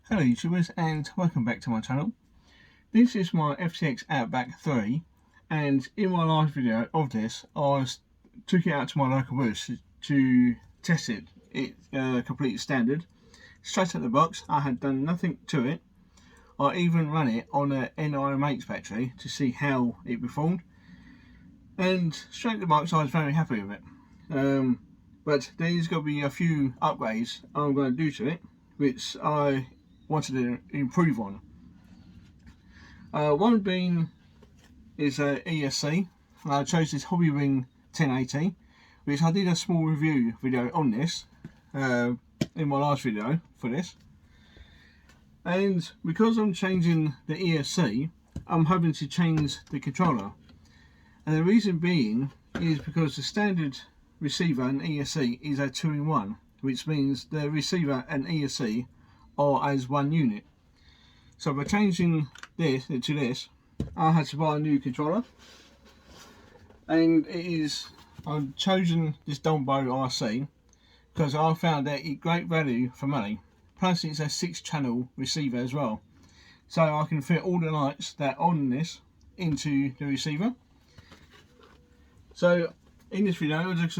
Hello YouTubers and welcome back to my channel. This is my FTX Outback 3 and in my last video of this I took it out to my local woods to test it. It's completely standard. Straight out the box, I had done nothing to it. I even ran it on an NIMH battery to see how it performed. And straight out the box I was very happy with it. But there's got to be a few upgrades I'm going to do to it, which I wanted to improve on. One being is ESC. I chose this hobbywing 1080, which I did a small review video on this in my last video for this. And because I'm changing the ESC, I'm hoping to change the controller. And the reason being is because the standard receiver and ESC is a 2-in-1, which means the receiver and ESC are as one unit. So by changing this to this, I had to buy a new controller, and I've chosen this Dumbo RC because I found that it's great value for money. Plus it's a 6-channel receiver as well, so I can fit all the lights that are on this into the receiver. So in this video I'm just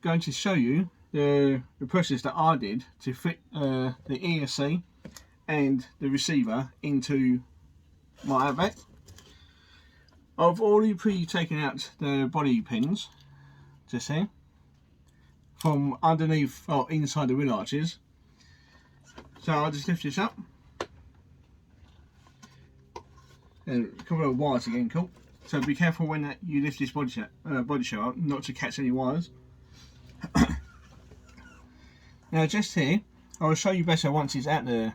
going to show you the process that I did to fit the ESC and the receiver into my Outback. I've already taken out the body pins just here from underneath or inside the wheel arches. So I'll just lift this up and a couple of wires again, cool. So be careful when you lift this body shell up, not to catch any wires. Now just here, I'll show you better once it's out the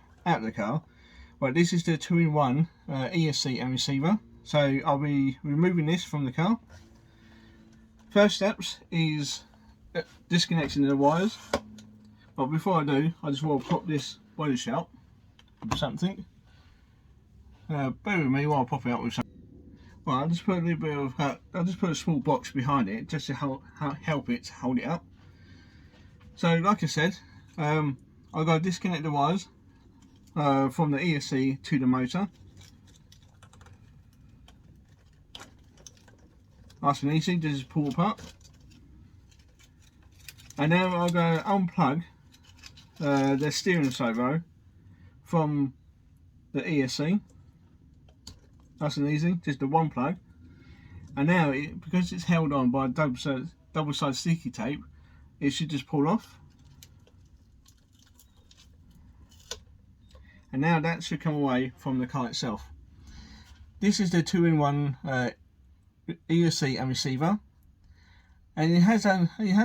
car. Right, this is the 2-in-1 ESC and receiver. So I'll be removing this from the car. First steps is disconnecting the wires. But before I do, I just want to pop this body shell with something. Bear with me while I pop it out with something. Well, I'll just put a little bit of, I'll just put a small box behind it just to help it hold it up. So, like I said, I've got to disconnect the wires from the ESC to the motor. Nice and easy, just pull apart. And now I'm going to unplug the steering servo from the ESC. Nice and easy, just the one plug. And now, because it's held on by double-sided sticky tape, it should just pull off. And now that should come away from the car itself. This is the 2-in-1 ESC and receiver, and it has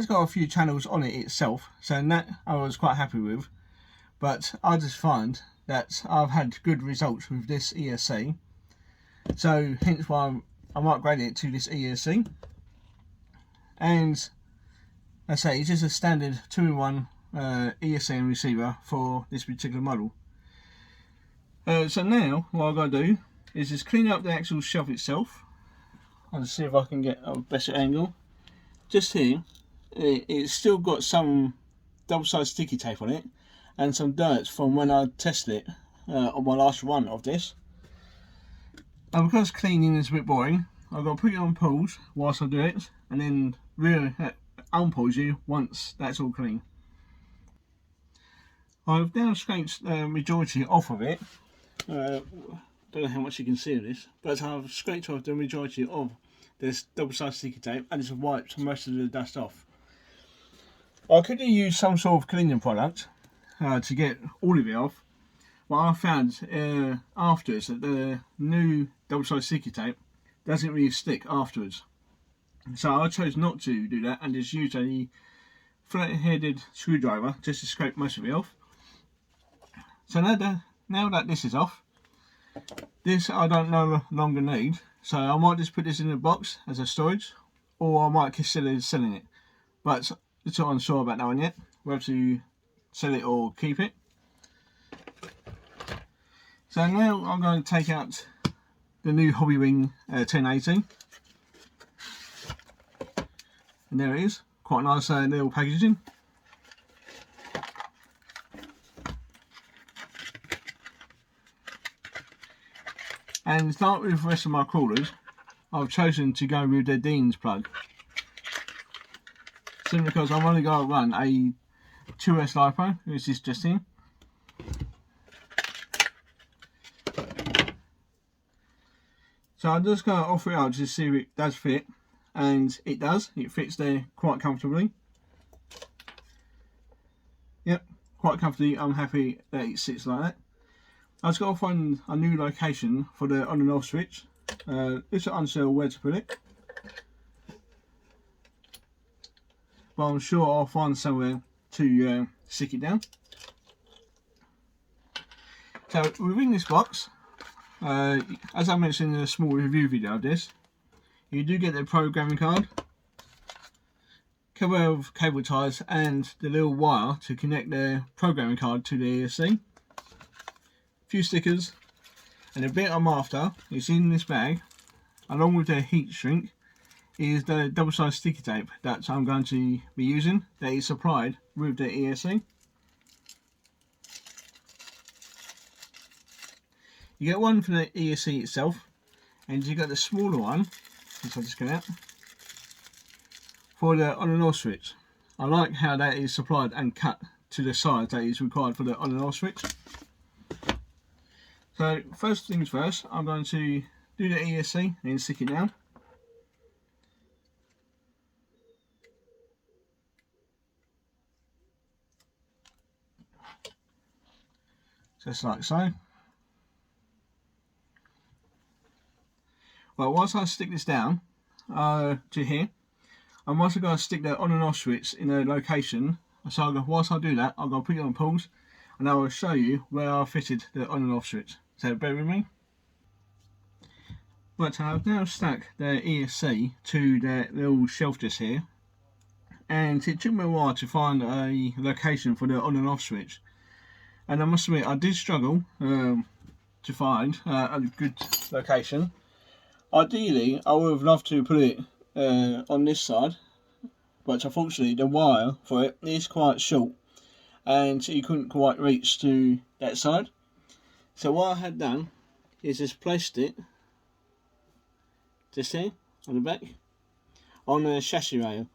got a few channels on it itself, so that I was quite happy with. But I just find that I've had good results with this ESC, so hence why I'm upgrading it to this ESC. And I say it's just a standard 2-in-1 ESC and receiver for this particular model. So now what I've got to do is just clean up the actual shelf itself. I'll see if I can get a better angle. Just here, it's still got some double-sided sticky tape on it and some dirt from when I tested it on my last run of this. And because cleaning is a bit boring, I've got to put it on pause whilst I do it, and then really unpause you once that's all clean. I've now scraped the majority off of it. Don't know how much you can see of this, but I've scraped off the majority of this double-sided sticky tape and just wiped most of the dust off. I could have used some sort of cleaning product to get all of it off, but I found afterwards that the new double-sided sticky tape doesn't really stick afterwards. So I chose not to do that and just used a flat-headed screwdriver just to scrape most of it off. So now that this is off, this I don't no longer need, so I might just put this in a box as a storage, or I might consider selling it. But I'm not unsure about that one yet, whether to sell it or keep it. So now I'm going to take out the new hobbywing 1080, and there it is, quite nice little packaging. And like with the rest of my crawlers, I've chosen to go with the Dean's plug. Simply because I'm only going to run a 2S LiPo, which is just here. So I'm just going to offer it out to see if it does fit. And it does, it fits there quite comfortably. Yep, quite comfortably. I'm happy that it sits like that. I've just got to find a new location for the on and off switch. It's unsure where to put it, but I'm sure I'll find somewhere to stick it down. So within this box, as I mentioned in a small review video of this, you do get the programming card, couple of cable ties and the little wire to connect the programming card to the ESC. A few stickers, and the bit I'm after is in this bag, along with the heat shrink, is the double-sided sticky tape that I'm going to be using, that is supplied with the ESC. You get one for the ESC itself, and you get the smaller one, which I'll just get out, for the on and off switch. I like how that is supplied and cut to the size that is required for the on and off switch. So first things first, I'm going to do the ESC and stick it down. Just like so. Well, once I stick this down to here, I'm also going to stick the on and off switch in a location. So whilst I do that, I'm going to put it on pause and I will show you where I fitted the on and off switch. So bear with me. Right, so I've now stuck the ESC to the little shelf just here, and it took me a while to find a location for the on and off switch. And I must admit, I did struggle to find a good location. Ideally, I would have loved to put it on this side, but unfortunately the wire for it is quite short and you couldn't quite reach to that side. So what I had done is just placed it just here on the back on the chassis rail.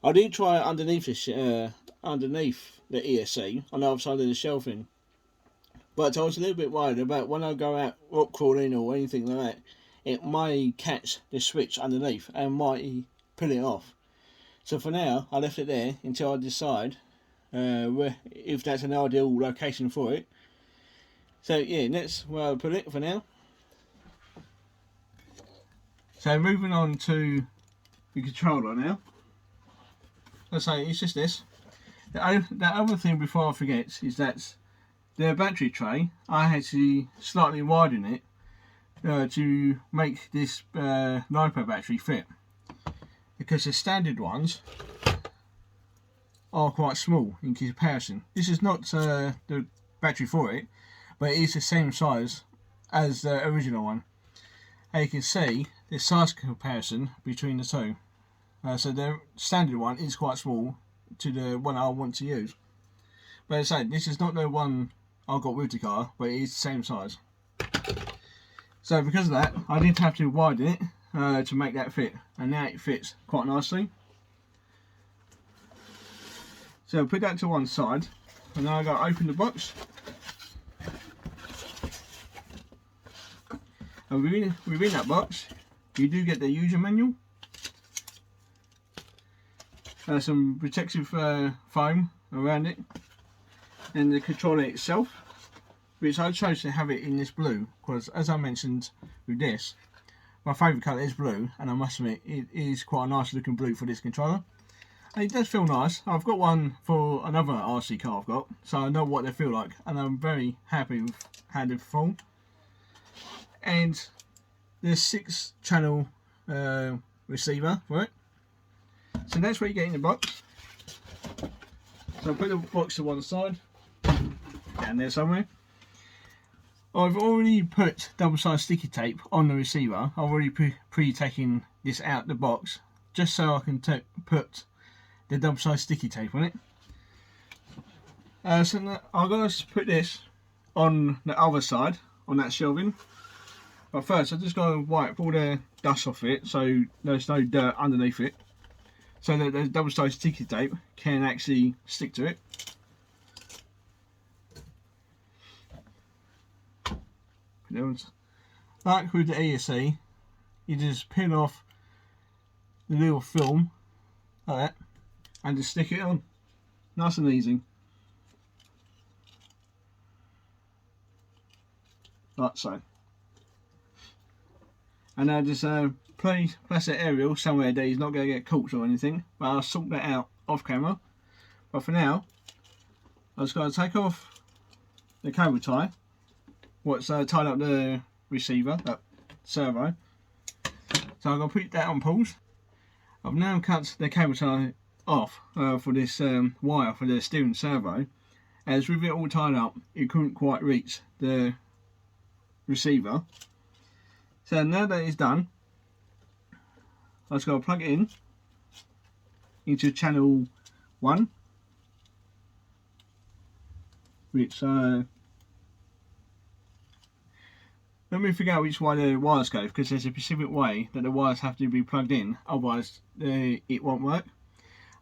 I did try underneath this, underneath the ESC on the other side of the shelving, but I was a little bit worried about when I go out rock crawling or anything like that, it might catch the switch underneath and might pull it off. So for now, I left it there until I decide if that's an ideal location for it. So yeah, that's where I'll put it for now. So moving on to the controller now. Let's say it's just this. The other thing before I forget is that the battery tray, I had to slightly widen it to make this LiPo battery fit, because the standard ones are quite small in comparison. This is not the battery for it, but it is the same size as the original one. And you can see the size comparison between the two. So the standard one is quite small to the one I want to use. But as I say, this is not the one I got with the car, but it is the same size. So because of that, I did have to widen it to make that fit, and now it fits quite nicely. So put that to one side, and now I got to open the box. And within that box, you do get the user manual, some protective foam around it, and the controller itself, which I chose to have it in this blue because, as I mentioned with this, my favourite colour is blue, and I must admit it is quite a nice looking blue for this controller. And it does feel nice. I've got one for another RC car I've got, so I know what they feel like, and I'm very happy with how they perform. And there's 6-channel receiver for it. So that's what you get in the box. So I'll put the box to one side, down there somewhere. I've already put double-sided sticky tape on the receiver. I've already pre-taken this out the box, just so I can put the double-sided sticky tape on it. So now I've got to put this on the other side, on that shelving. But first, I just got to wipe all the dust off it so there's no dirt underneath it, so that the double-sided sticky tape can actually stick to it. Like with the ESC, you just peel off the little film like that and just stick it on, nice and easy, like so. And I just place that aerial somewhere that he's not going to get caught or anything, but I'll sort that out off camera. But for now, I just got to take off the cable tie, what's tied up the receiver, that servo. So I'm going to put that on pause. I've now cut the cable tie off for this wire for the steering servo, as with it all tied up it couldn't quite reach the receiver. So now that it's done, I just got to plug it in into channel 1, which let me figure out which way the wires go, because there's a specific way that the wires have to be plugged in, otherwise it won't work.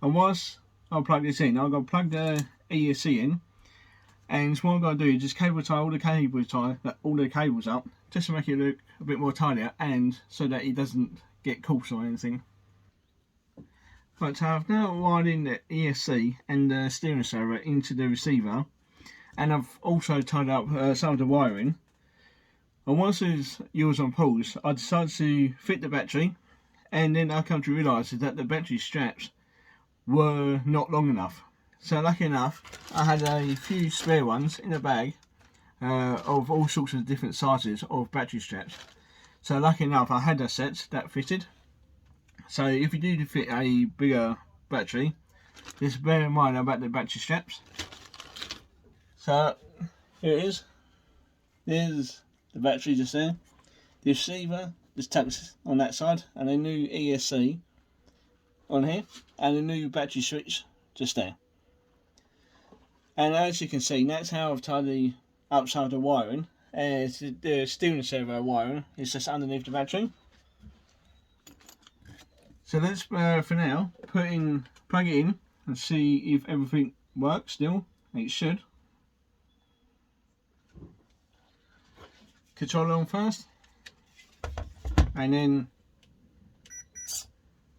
And once I plug this in, I've got to plug the ESC in, and what I'm going to do is just cable tie all the cables up, just to make it look a bit more tidier, and so that it doesn't get caught or anything. Right, so I've now wired in the ESC and the steering servo into the receiver, and I've also tied up some of the wiring. And once it's yours on pause, I decided to fit the battery, and then I come to realise that the battery straps were not long enough. So lucky enough, I had a few spare ones in the bag of all sorts of different sizes of battery straps. So lucky enough, I had a set that fitted. So if you do fit a bigger battery, just bear in mind about the battery straps. So here it is. There's the battery just there. The receiver just tucks on that side, and a new ESC on here, and a new battery switch just there. And as you can see, that's how I've tied the outside of the wiring. The steering servo wiring is just underneath the battery. So let's for now plug it in and see if everything works still. It should. Controller on first, and then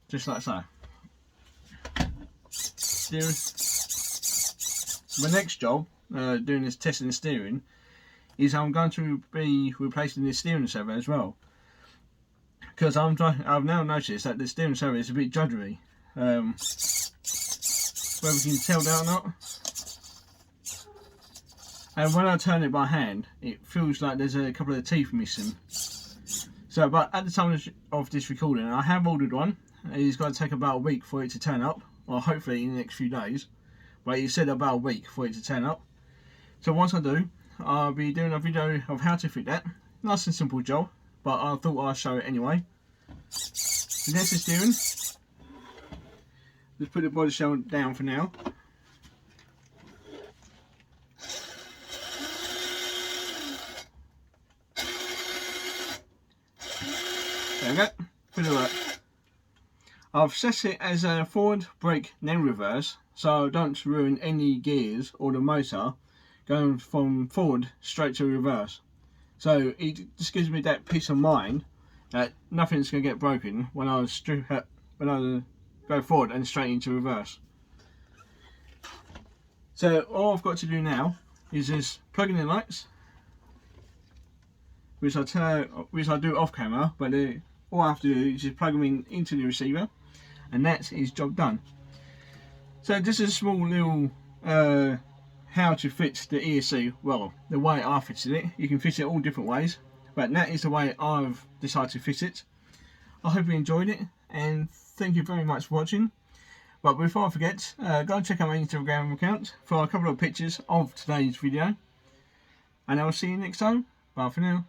just like so. Steering. My next job, doing this testing and steering, is I'm going to be replacing the steering servo as well, because I've now noticed that the steering servo is a bit juddery. Whether we can tell that or not. And when I turn it by hand, it feels like there's a couple of teeth missing. So, but at the time of this recording, I have ordered one. It's going to take about a week for it to turn up, or hopefully in the next few days. But it said about a week for it to turn up. So once I do, I'll be doing a video of how to fit that. Nice and simple job, but I thought I'd show it anyway. So there's the steering. Just put the body shell down for now. There we go, pretty work. I've set it as a forward, brake, then reverse, so I don't ruin any gears or the motor going from forward straight to reverse. So it just gives me that peace of mind that nothing's going to get broken when I go forward and straight into reverse. So all I've got to do now is just plug in the lights, which I do off camera, but all I have to do is just plug them into the receiver, and that's his job done. So this is a small little how to fit the ESC. Well, the way I fitted it, you can fit it all different ways, but that is the way I've decided to fit it. I hope you enjoyed it, and thank you very much for watching. But before I forget, go and check out my Instagram account for a couple of pictures of today's video, and I'll see you next time. Bye for now.